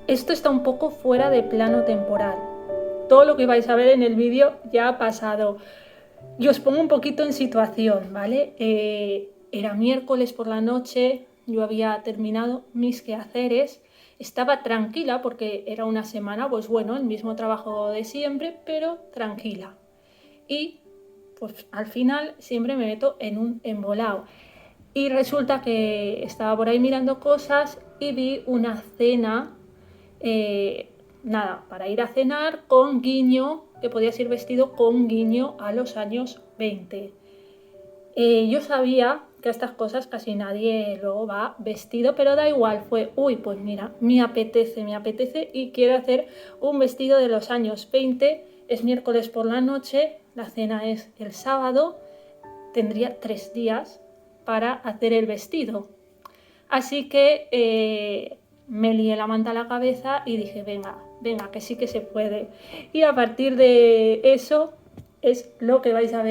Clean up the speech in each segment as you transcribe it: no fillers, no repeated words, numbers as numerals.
Esto está un poco fuera de plano temporal. Todo lo que vais a ver en el vídeo ya ha pasado. Y os pongo un poquito en situación, ¿vale? Era miércoles por la noche, yo había terminado mis quehaceres, estaba tranquila porque era una semana, pues bueno, el mismo trabajo de siempre, pero tranquila. Y pues al final siempre me meto en un embolado. Y resulta que estaba por ahí mirando cosas y vi una cena, para ir a cenar con guiño, que podías ir vestido con guiño a los años 20. Yo sabía que a estas cosas casi nadie luego va vestido, pero da igual, fue, uy, pues mira, me apetece y quiero hacer un vestido de los años 20, es miércoles por la noche, la cena es el sábado, tendría 3 días para hacer el vestido. Así que me lié la manta a la cabeza y dije, venga, que sí que se puede. Y a partir de eso es lo que vais a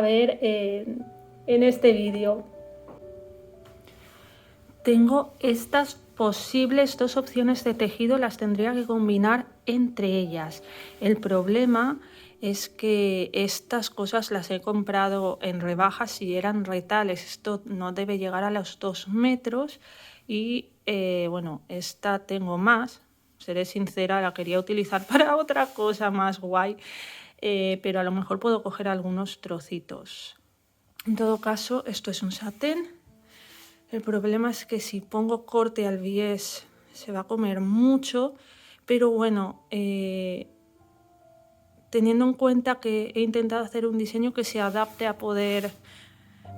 ver, en este vídeo. Tengo estas posibles 2 opciones de tejido, las tendría que combinar entre ellas. El problema es que estas cosas las he comprado en rebajas y eran retales. Esto no debe llegar a los 2 metros y bueno, esta tengo más. Seré sincera, la quería utilizar para otra cosa más guay, pero a lo mejor puedo coger algunos trocitos. En todo caso, esto es un satén. El problema es que si pongo corte al bies se va a comer mucho, pero bueno, teniendo en cuenta que he intentado hacer un diseño que se adapte a poder,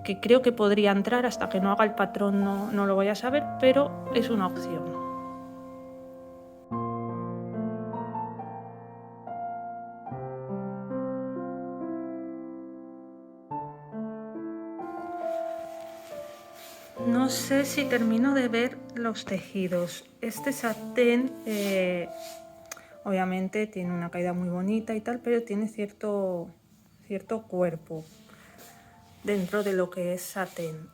que creo que podría entrar, hasta que no haga el patrón no lo voy a saber, pero es una opción. No sé si termino de ver los tejidos. Este satén obviamente tiene una caída muy bonita y tal, pero tiene cierto cuerpo dentro de lo que es satén.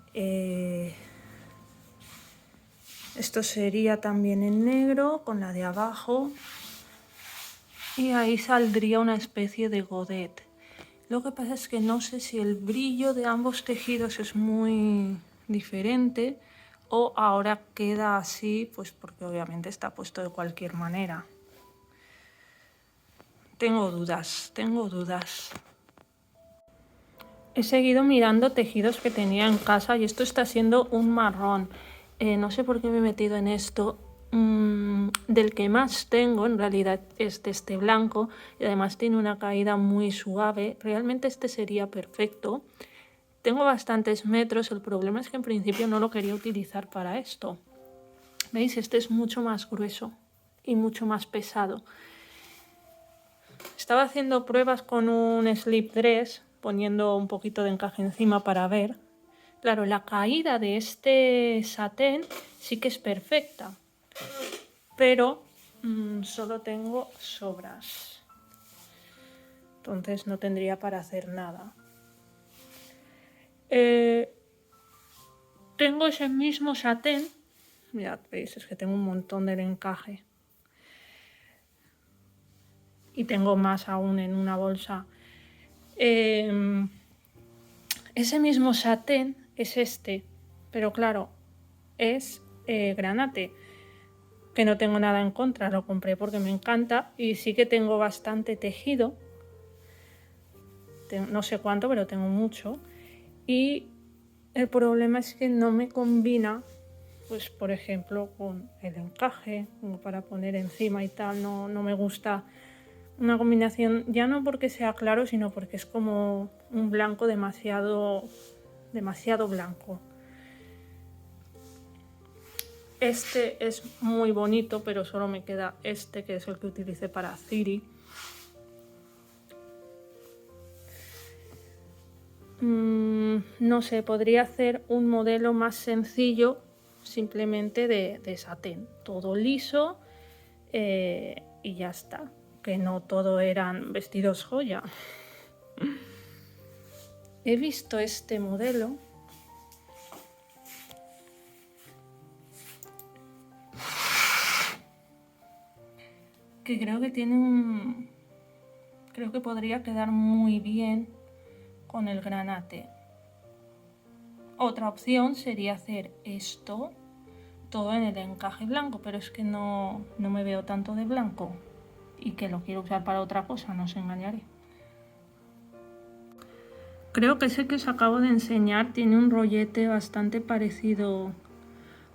Esto sería también en negro con la de abajo y ahí saldría una especie de godet. Lo que pasa es que no sé si el brillo de ambos tejidos es muy diferente o ahora queda así, pues porque obviamente está puesto de cualquier manera. Tengo dudas. He seguido mirando tejidos que tenía en casa y esto está siendo un marrón. No sé por qué me he metido en esto. Del que más tengo en realidad es de este blanco y además tiene una caída muy suave. Realmente este sería perfecto. Tengo bastantes metros, el problema es que en principio no lo quería utilizar para esto. ¿Veis? Este es mucho más grueso y mucho más pesado. Estaba haciendo pruebas con un slip dress, poniendo un poquito de encaje encima para ver. Claro, la caída de este satén sí que es perfecta, pero solo tengo sobras. Entonces no tendría para hacer nada. Tengo ese mismo satén. Mirad, veis, es que tengo un montón del encaje. Y tengo más aún en una bolsa. Ese mismo satén es este, pero claro, es granate, que no tengo nada en contra, lo compré porque me encanta y sí que tengo bastante tejido. No sé cuánto, pero tengo mucho. Y el problema es que no me combina, pues por ejemplo, con el encaje, como para poner encima y tal. No me gusta una combinación, ya no porque sea claro, sino porque es como un blanco demasiado blanco. Este es muy bonito, pero solo me queda este, que es el que utilicé para Ciri. No sé, podría hacer un modelo más sencillo, simplemente de satén, todo liso, y ya está, que no todo eran vestidos joya. He visto este modelo que creo que tiene un... Creo que podría quedar muy bien con el granate. Otra opción sería hacer esto todo en el encaje blanco, pero es que no me veo tanto de blanco y que lo quiero usar para otra cosa, no os engañaré. Creo que ese que os acabo de enseñar tiene un rollete bastante parecido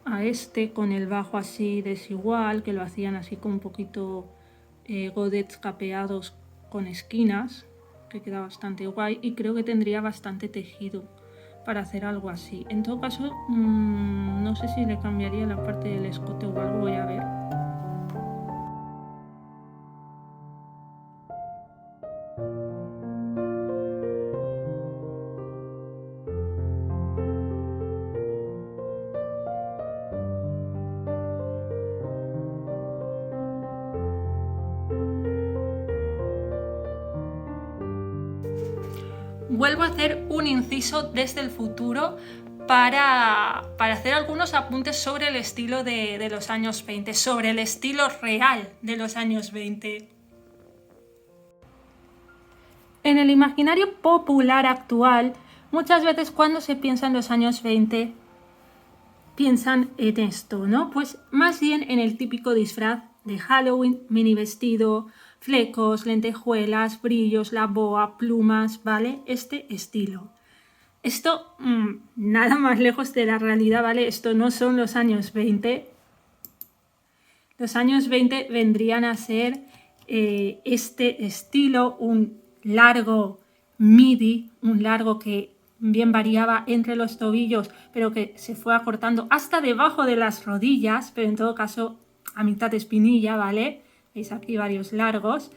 a este, con el bajo así desigual, que lo hacían así con un poquito godets capeados con esquinas, que queda bastante guay, y creo que tendría bastante tejido para hacer algo así. En todo caso, no sé si le cambiaría la parte del escote o algo, voy a ver. Vuelvo a hacer un inciso desde el futuro para hacer algunos apuntes sobre el estilo de los años 20, sobre el estilo real de los años 20. En el imaginario popular actual, muchas veces cuando se piensa en los años 20, piensan en esto, ¿no? Pues más bien en el típico disfraz de Halloween, mini vestido, flecos, lentejuelas, brillos, la boa, plumas, ¿vale? Este estilo. Esto, nada más lejos de la realidad, ¿vale? Esto no son los años 20. Los años 20 vendrían a ser este estilo, un largo midi, un largo que bien variaba entre los tobillos, pero que se fue acortando hasta debajo de las rodillas, pero en todo caso a mitad de espinilla, ¿vale? Veis aquí varios largos.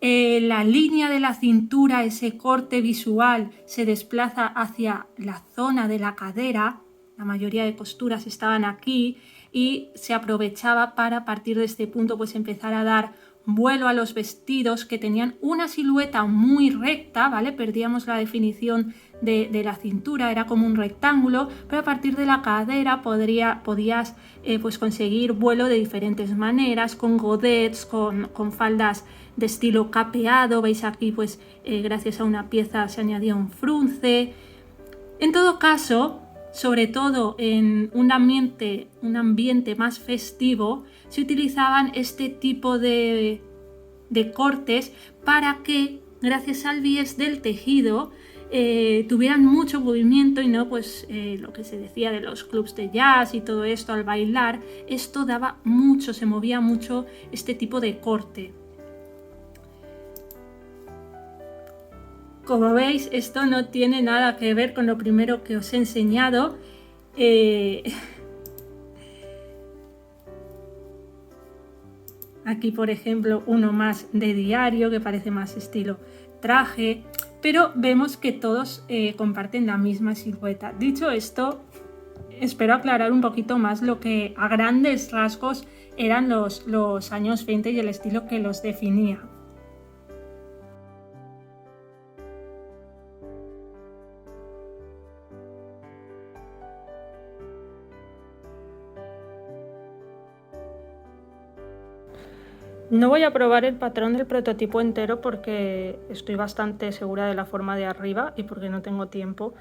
La línea de la cintura, ese corte visual, se desplaza hacia la zona de la cadera. La mayoría de costuras estaban aquí y se aprovechaba para, a partir de este punto, pues empezar a dar vuelo a los vestidos que tenían una silueta muy recta, ¿vale? Perdíamos la definición de la cintura, era como un rectángulo, pero a partir de la cadera podías pues conseguir vuelo de diferentes maneras, con godets, con faldas de estilo capeado. Veis aquí, pues gracias a una pieza se añadía un frunce. En todo caso, sobre todo en un ambiente más festivo, se utilizaban este tipo de cortes para que, gracias al bies del tejido, tuvieran mucho movimiento y no pues lo que se decía de los clubs de jazz y todo esto al bailar. Esto daba mucho, se movía mucho este tipo de corte. Como veis, esto no tiene nada que ver con lo primero que os he enseñado. Aquí, por ejemplo, uno más de diario, que parece más estilo traje, pero vemos que todos comparten la misma silueta. Dicho esto, espero aclarar un poquito más lo que a grandes rasgos eran los años 20 y el estilo que los definía. No voy a probar el patrón del prototipo entero porque estoy bastante segura de la forma de arriba y porque no tengo tiempo.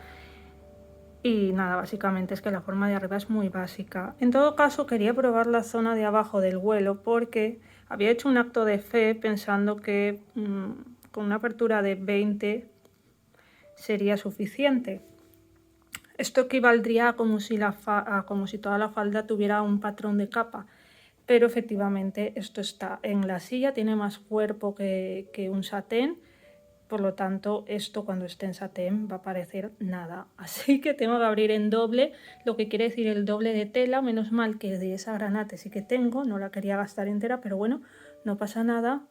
Y nada, básicamente es que la forma de arriba es muy básica. En todo caso, quería probar la zona de abajo del vuelo porque había hecho un acto de fe pensando que con una apertura de 20 sería suficiente. Esto equivaldría a como si toda la falda tuviera un patrón de capa. Pero efectivamente esto está en la silla, tiene más cuerpo que un satén, por lo tanto esto cuando esté en satén va a parecer nada. Así que tengo que abrir en doble, lo que quiere decir el doble de tela. Menos mal que de esa granate sí que tengo, no la quería gastar entera, pero bueno, no pasa nada,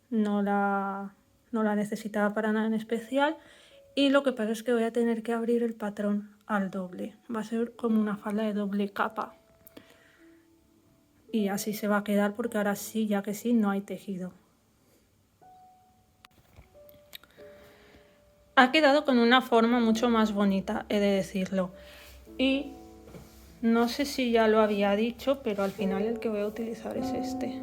no la necesitaba para nada en especial. Y lo que pasa es que voy a tener que abrir el patrón al doble, va a ser como una falda de doble capa. Y así se va a quedar porque ahora sí, ya que sí, no hay tejido. Ha quedado con una forma mucho más bonita, he de decirlo. Y no sé si ya lo había dicho, pero al final el que voy a utilizar es este.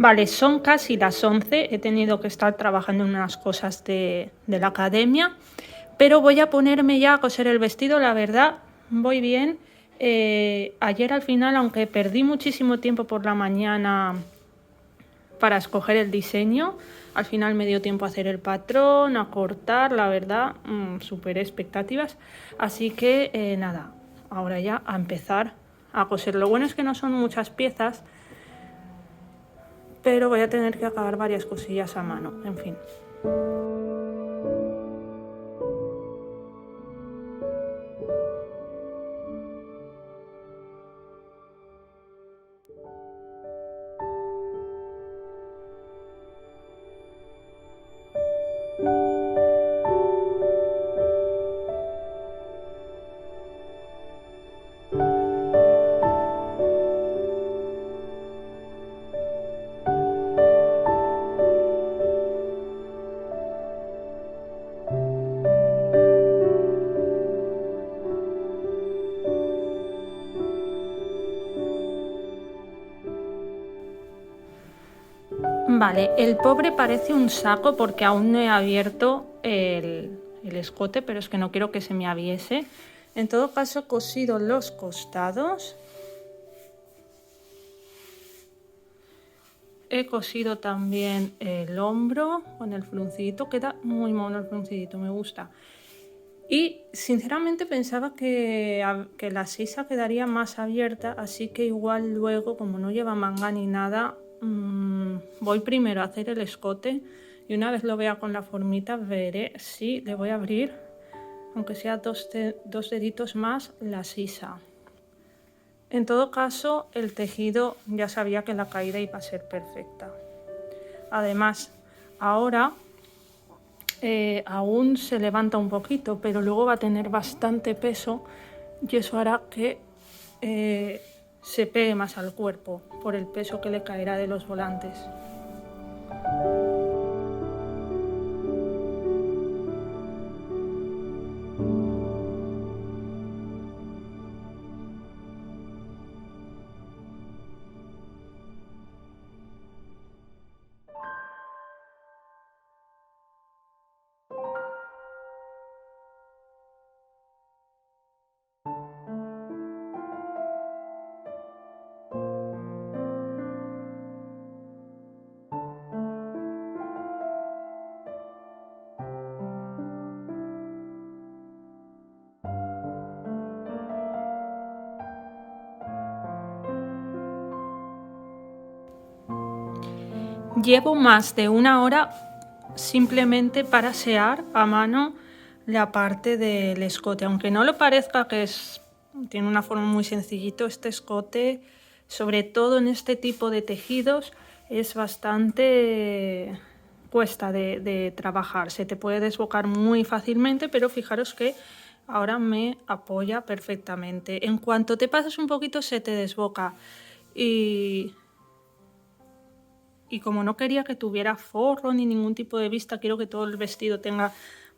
Vale, son casi las 11, he tenido que estar trabajando en unas cosas de la academia, pero voy a ponerme ya a coser el vestido, la verdad, voy bien. Ayer al final, aunque perdí muchísimo tiempo por la mañana para escoger el diseño, al final me dio tiempo a hacer el patrón, a cortar, la verdad, superé expectativas. Así que nada, ahora ya a empezar a coser. Lo bueno es que no son muchas piezas, pero voy a tener que acabar varias cosillas a mano, en fin. Vale, el pobre parece un saco porque aún no he abierto el escote, pero es que no quiero que se me aviese. En todo caso, he cosido los costados. He cosido también el hombro con el fruncidito. Queda muy mono el fruncidito, me gusta. Y sinceramente pensaba que la sisa quedaría más abierta, así que igual luego, como no lleva manga ni nada, voy primero a hacer el escote y una vez lo vea con la formita veré si le voy a abrir, aunque sea dos deditos más, la sisa. En todo caso, el tejido ya sabía que la caída iba a ser perfecta. Además, ahora aún se levanta un poquito, pero luego va a tener bastante peso y eso hará que se pegue más al cuerpo por el peso que le caerá de los volantes. Llevo más de 1 hora simplemente para asear a mano la parte del escote. Aunque no lo parezca, que tiene una forma muy sencillito, este escote, sobre todo en este tipo de tejidos, es bastante cuesta de trabajar. Se te puede desbocar muy fácilmente, pero fijaros que ahora me apoya perfectamente. En cuanto te pasas un poquito se te desboca y como no quería que tuviera forro ni ningún tipo de vista, quiero que todo el vestido tenga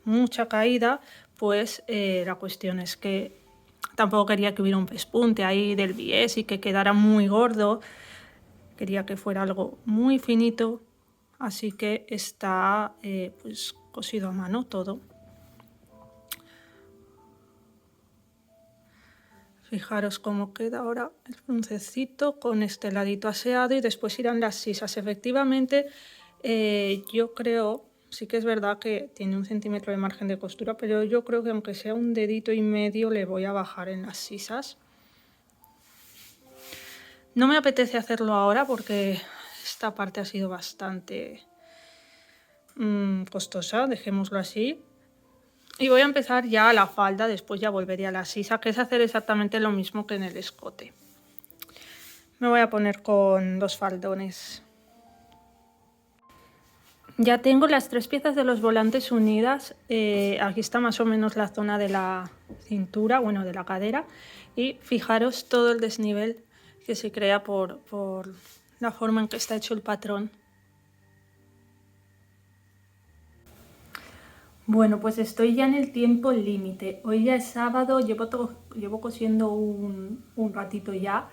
mucha caída, pues la cuestión es que tampoco quería que hubiera un pespunte ahí del bies y que quedara muy gordo. Quería que fuera algo muy finito, así que está pues cosido a mano todo. Fijaros cómo queda ahora el fruncecito con este ladito aseado y después irán las sisas. Efectivamente, yo creo, sí que es verdad que tiene 1 centímetro de margen de costura, pero yo creo que aunque sea 1,5 dedos le voy a bajar en las sisas. No me apetece hacerlo ahora porque esta parte ha sido bastante costosa, dejémoslo así. Y voy a empezar ya a la falda, después ya volveré a la sisa, que es hacer exactamente lo mismo que en el escote. Me voy a poner con 2 faldones. Ya tengo las 3 piezas de los volantes unidas. Aquí está más o menos la zona de la cintura, bueno, de la cadera. Y fijaros todo el desnivel que se crea por la forma en que está hecho el patrón. Bueno, pues estoy ya en el tiempo límite. Hoy ya es sábado, llevo cosiendo un ratito ya.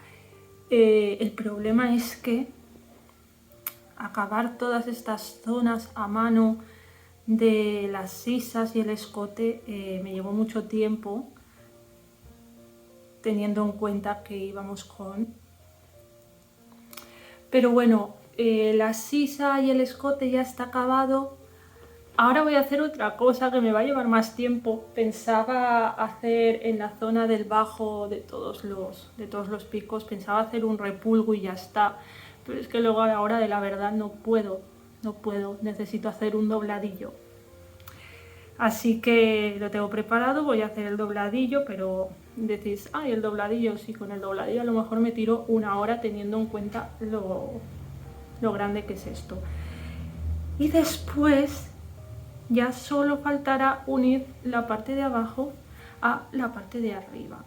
El problema es que acabar todas estas zonas a mano de las sisas y el escote me llevó mucho tiempo, teniendo en cuenta que íbamos con... Pero bueno, la sisa y el escote ya está acabado. Ahora voy a hacer otra cosa que me va a llevar más tiempo. Pensaba hacer en la zona del bajo de todos los picos, pensaba hacer un repulgo y ya está. Pero es que luego a la hora de la verdad no puedo, necesito hacer un dobladillo. Así que lo tengo preparado, voy a hacer el dobladillo, pero decís, ay, el dobladillo, sí, con el dobladillo a lo mejor me tiro 1 hora teniendo en cuenta lo grande que es esto. Y después ya solo faltará unir la parte de abajo a la parte de arriba.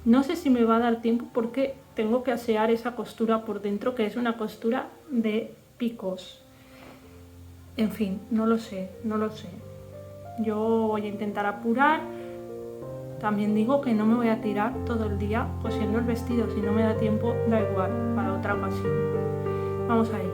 No sé si me va a dar tiempo porque tengo que asear esa costura por dentro, que es una costura de picos. En fin, no lo sé. Yo voy a intentar apurar. También digo que no me voy a tirar todo el día cosiendo el vestido. Si no me da tiempo, da igual, para otra ocasión. Vamos a ello.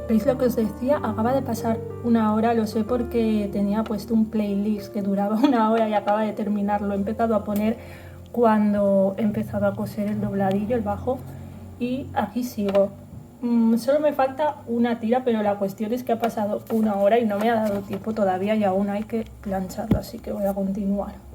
¿Veis lo que os decía? Acaba de pasar 1 hora, lo sé porque tenía puesto un playlist que duraba 1 hora y acaba de terminar. Lo he empezado a poner cuando he empezado a coser el dobladillo, el bajo, y aquí sigo. Solo me falta una tira, pero la cuestión es que ha pasado 1 hora y no me ha dado tiempo todavía y aún hay que plancharlo, así que voy a continuar.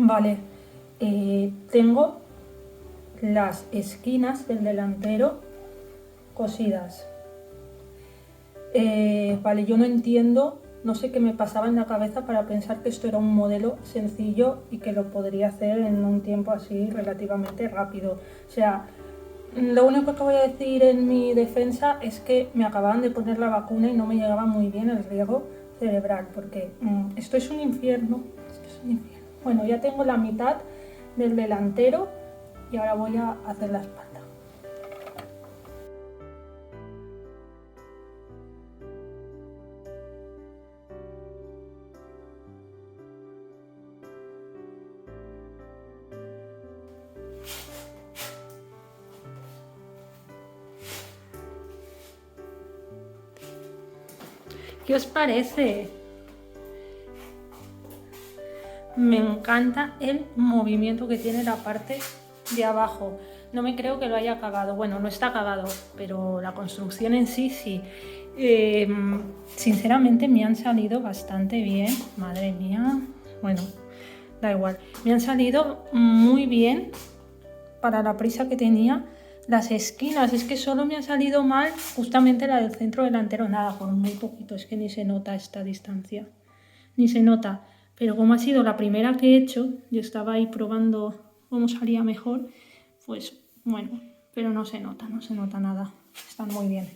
Vale, tengo las esquinas del delantero cosidas. Vale, yo no entiendo, no sé qué me pasaba en la cabeza para pensar que esto era un modelo sencillo y que lo podría hacer en un tiempo así relativamente rápido. O sea, lo único que voy a decir en mi defensa es que me acababan de poner la vacuna y no me llegaba muy bien el riego cerebral, porque esto es un infierno. Bueno, ya tengo la mitad del delantero y ahora voy a hacer la espalda. ¿Qué os parece? Me encanta el movimiento que tiene la parte de abajo. No me creo que lo haya acabado. Bueno, no está acabado, pero la construcción en sí, sí. Sinceramente me han salido bastante bien. Madre mía. Bueno, da igual. Me han salido muy bien para la prisa que tenía. Las esquinas, es que solo me ha salido mal justamente la del centro delantero. Nada, por muy poquito, es que ni se nota esta distancia. Ni se nota. pero como ha sido la primera que he hecho, yo estaba ahí probando cómo salía mejor, pues bueno, pero no se nota nada, están muy bien.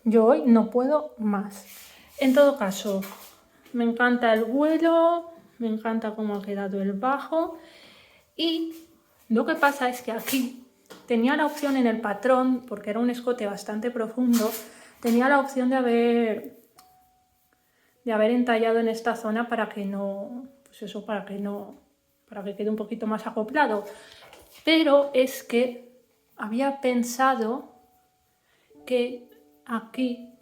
Yo hoy no puedo más. En todo caso, me encanta el vuelo, me encanta cómo ha quedado el bajo y lo que pasa es que aquí tenía la opción en el patrón, porque era un escote bastante profundo, tenía la opción de haber entallado en esta zona para que no, pues eso, para que quede un poquito más acoplado. Pero es que había pensado que aquí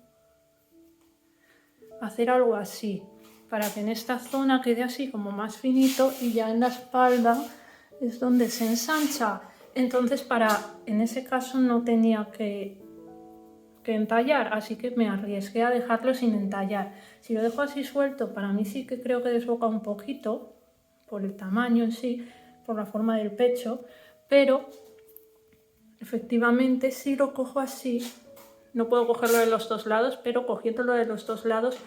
hacer algo así, para que en esta zona quede así como más finito y ya en la espalda es donde se ensancha. Entonces en ese caso no tenía que entallar, así que me arriesgué a dejarlo sin entallar. Si lo dejo así suelto, para mí sí que creo que desboca un poquito, por el tamaño en sí, por la forma del pecho, pero efectivamente si lo cojo así, no puedo cogerlo de los dos lados, pero cogiéndolo de los dos lados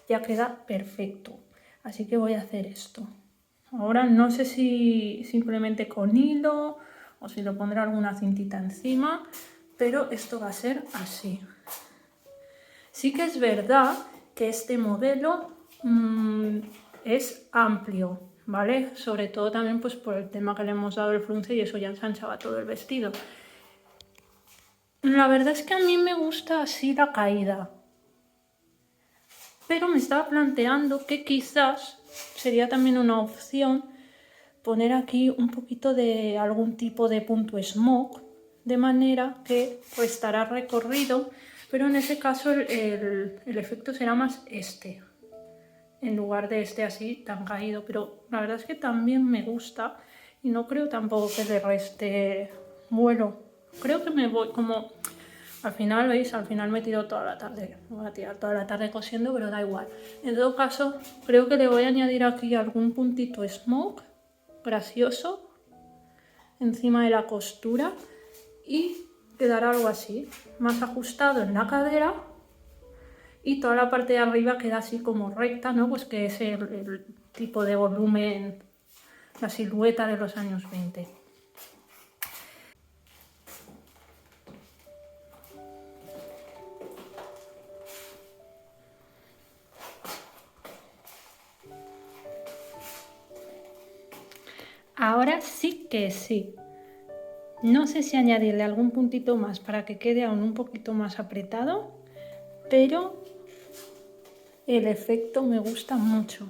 ya queda perfecto. Así que voy a hacer esto. Ahora no sé si simplemente con hilo o si lo pondré alguna cintita encima, pero esto va a ser así. Sí que es verdad que este modelo es amplio, ¿vale? Sobre todo también pues por el tema que le hemos dado el frunce y eso ya ensanchaba todo el vestido. La verdad es que a mí me gusta así la caída, pero me estaba planteando que quizás sería también una opción poner aquí un poquito de algún tipo de punto smoke, de manera que restará recorrido, pero en ese caso el efecto será más este, en lugar de este así tan caído, pero la verdad es que también me gusta y no creo tampoco que le reste vuelo. Creo que me voy como... Al final, ¿veis? Al final me tiro toda la tarde. Me voy a tirar toda la tarde cosiendo, pero da igual. En todo caso, creo que le voy a añadir aquí algún puntito smoke gracioso encima de la costura y quedará algo así, más ajustado en la cadera y toda la parte de arriba queda así como recta, ¿no? Pues que es el tipo de volumen, la silueta de los años 20. Ahora sí que sí. No sé si añadirle algún puntito más para que quede aún un poquito más apretado, pero el efecto me gusta mucho.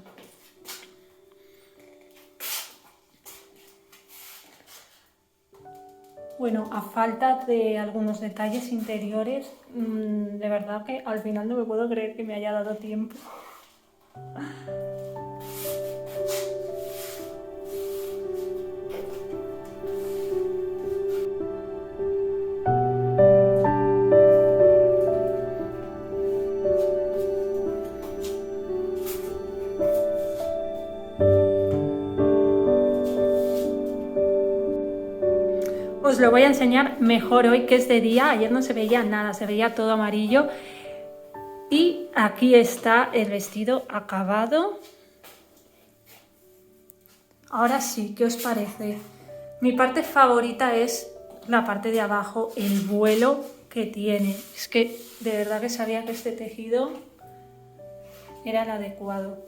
Bueno, a falta de algunos detalles interiores, de verdad que al final no me puedo creer que me haya dado tiempo. Os lo voy a enseñar mejor hoy que es de día. Ayer no se veía nada, se veía todo amarillo. Y aquí está el vestido acabado. Ahora sí, ¿qué os parece? Mi parte favorita es la parte de abajo, el vuelo que tiene. Es que de verdad que sabía que este tejido era el adecuado.